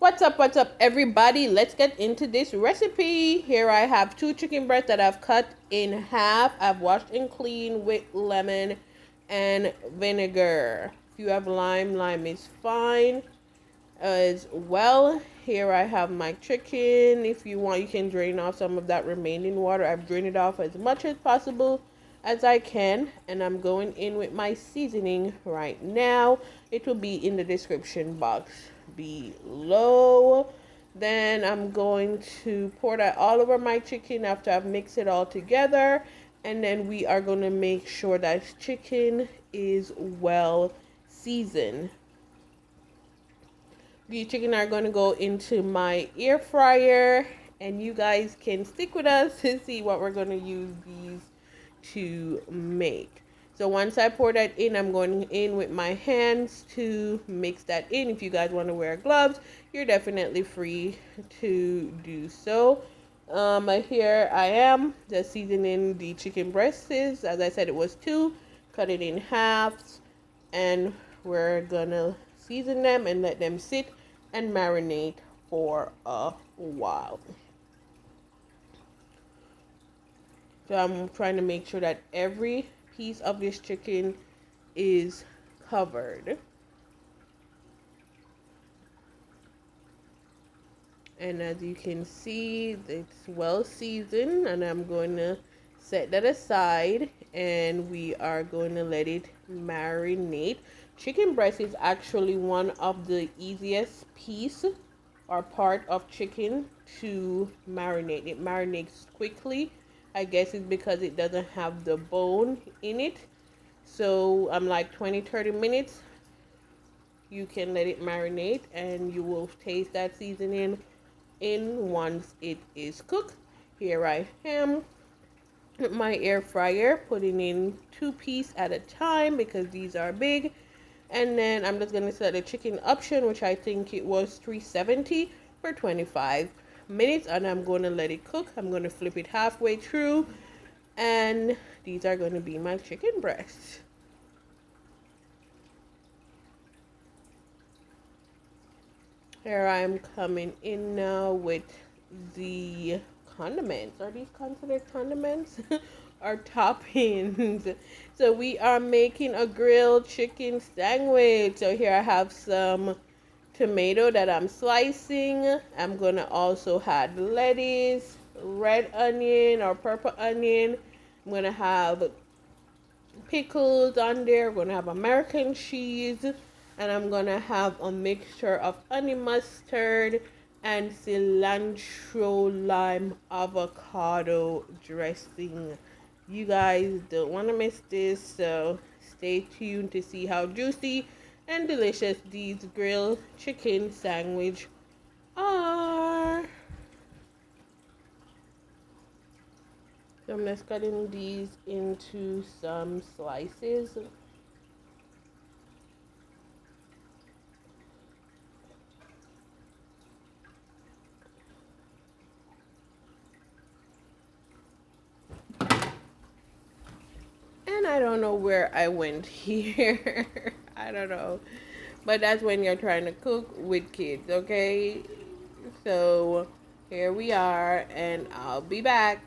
What's up, everybody? Let's get into this recipe. Here I have 2 chicken breasts that I've cut in half. I've washed and cleaned with lemon and vinegar. If you have lime, lime is fine as well. Here I have my chicken. If you want, you can drain off some of that remaining water. I've drained it off as much as possible as I can, and I'm going in with my seasoning right now. It will be in the description box below. Then I'm going to pour that all over my chicken after I've mixed it all together, and then we are going to make sure that chicken is well seasoned. The chicken are going to go into my air fryer, and you guys can stick with us to see what we're going to use these to make. So once I pour that in, I'm going in with my hands to mix that in. If you guys want to wear gloves, you're definitely free to do so. Here I am just seasoning the chicken breasts. As I said, it was 2. Cut it in halves, and we're gonna season them and let them sit and marinate for a while. So I'm trying to make sure that every piece of this chicken is covered. And as you can see, it's well seasoned, and I'm going to set that aside, and we are going to let it marinate. Chicken breast is actually one of the easiest piece or part of chicken to marinate. It marinates quickly. I guess it's because it doesn't have the bone in it. So I'm like 20-30 minutes. You can let it marinate, and you will taste that seasoning in once it is cooked. Here I am with my air fryer, putting in 2 pieces at a time because these are big. And then I'm just gonna set the chicken option, which I think it was 370 for 25 minutes, and I'm going to let it cook. I'm going to flip it halfway through, and these are going to be my chicken breasts. Here I'm coming in now with the condiments. Are these considered condiments? Or toppings? So we are making a grilled chicken sandwich. So here I have some tomato that I'm slicing. I'm gonna also add lettuce, red onion or purple onion. I'm gonna have pickles on there. We're gonna have American cheese, and I'm gonna have a mixture of honey mustard and cilantro lime avocado dressing. You guys don't want to miss this, so stay tuned to see how juicy and delicious these grilled chicken sandwich are. So I'm just cutting these into some slices. And I don't know where I went here. I don't know. But that's when you're trying to cook with kids, okay? So here we are, and I'll be back.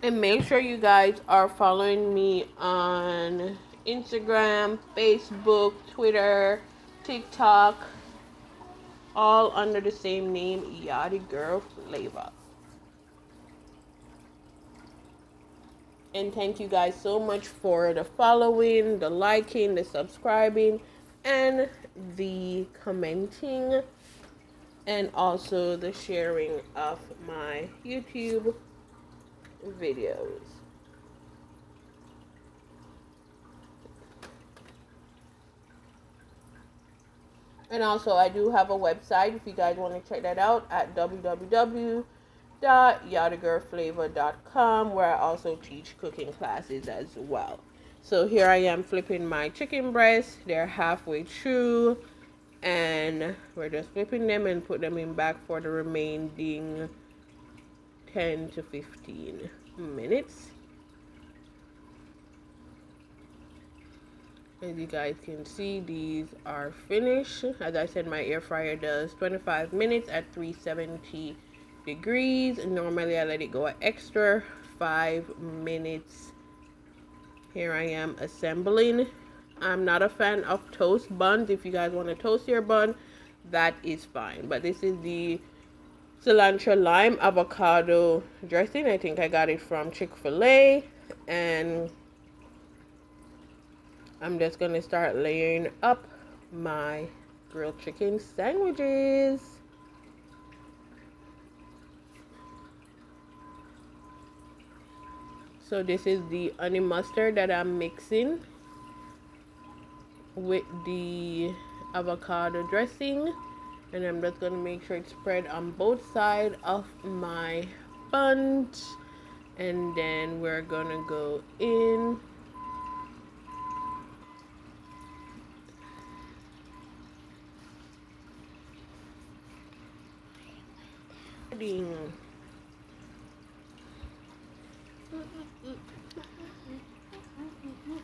And make sure you guys are following me on Instagram, Facebook, Twitter, TikTok, all under the same name, Yachty Girl Flavor. And thank you guys so much for the following, the liking, the subscribing, and the commenting, and also the sharing of my YouTube videos. And also, I do have a website if you guys want to check that out at www www.yadagirlflavor.com, where I also teach cooking classes as well. So here I am flipping my chicken breasts. They're halfway through, and we're just flipping them and put them in back for the remaining 10 to 15 minutes. As you guys can see, these are finished. As I said, my air fryer does 25 minutes at 370 degrees. Normally I let it go an extra 5 minutes. Here I am assembling. I'm not a fan of toast buns. If you guys want to toast your bun, that is fine. But this is the cilantro lime avocado dressing. I think I got it from Chick-fil-A, and I'm just gonna start layering up my grilled chicken sandwiches. So this is the honey mustard that I'm mixing with the avocado dressing, and I'm just gonna make sure it's spread on both sides of my buns, and then we're gonna go in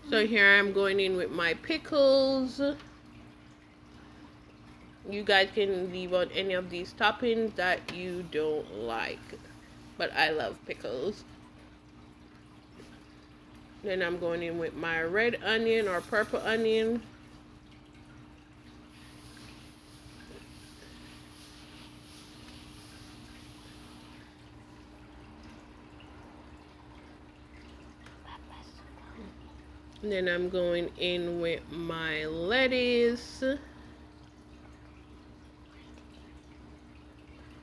So here I'm going in with my pickles. You guys can leave out any of these toppings that you don't like, but I love pickles. Then I'm going in with my red onion or purple onion. And then I'm going in with my lettuce.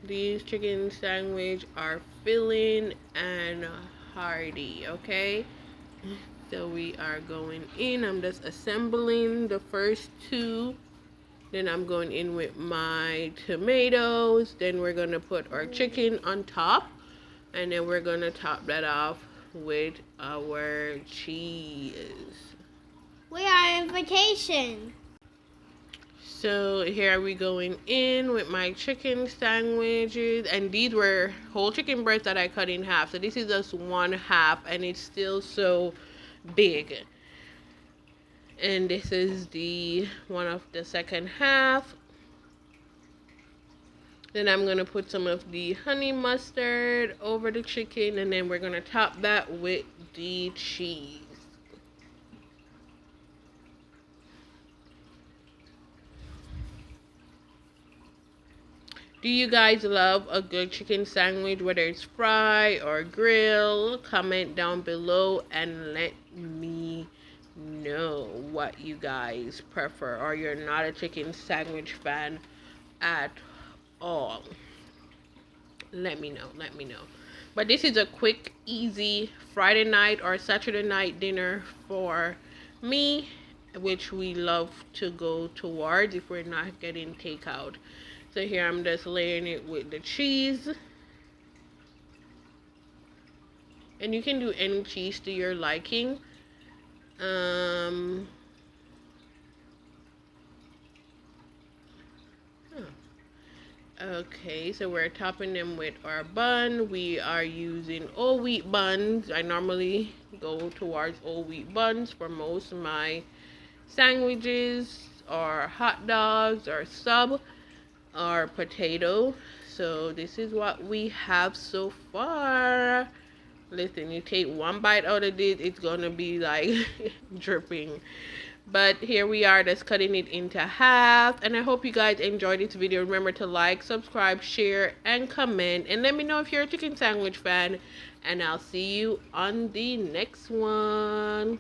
These chicken sandwich are filling and hearty, okay? So we are going in. I'm just assembling the first two. Then I'm going in with my tomatoes. Then we're going to put our chicken on top. And then we're going to top that off with our cheese. We are on vacation. So here are we going in with my chicken sandwiches, and these were whole chicken breasts that I cut in half. So this is just one half, and it's still so big. And this is the one of the second half. Then I'm gonna put some of the honey mustard over the chicken, and then we're gonna top that with the cheese. Do you guys love a good chicken sandwich, whether it's fry or grill? Comment down below and let me know what you guys prefer, or you're not a chicken sandwich fan at all. Let me know. But this is a quick, easy Friday night or Saturday night dinner for me, which we love to go towards if we're not getting takeout. So here I'm just layering it with the cheese. And you can do any cheese to your liking. Okay, so we're topping them with our bun. We are using all wheat buns. I normally go towards all wheat buns for most of my sandwiches, or hot dogs, or sub, or potato. So this is what we have so far. Listen, you take one bite out of this, it's gonna be like dripping. But here we are, just cutting it into half. And I hope you guys enjoyed this video. Remember to like, subscribe, share, and comment. And let me know if you're a chicken sandwich fan. And I'll see you on the next one.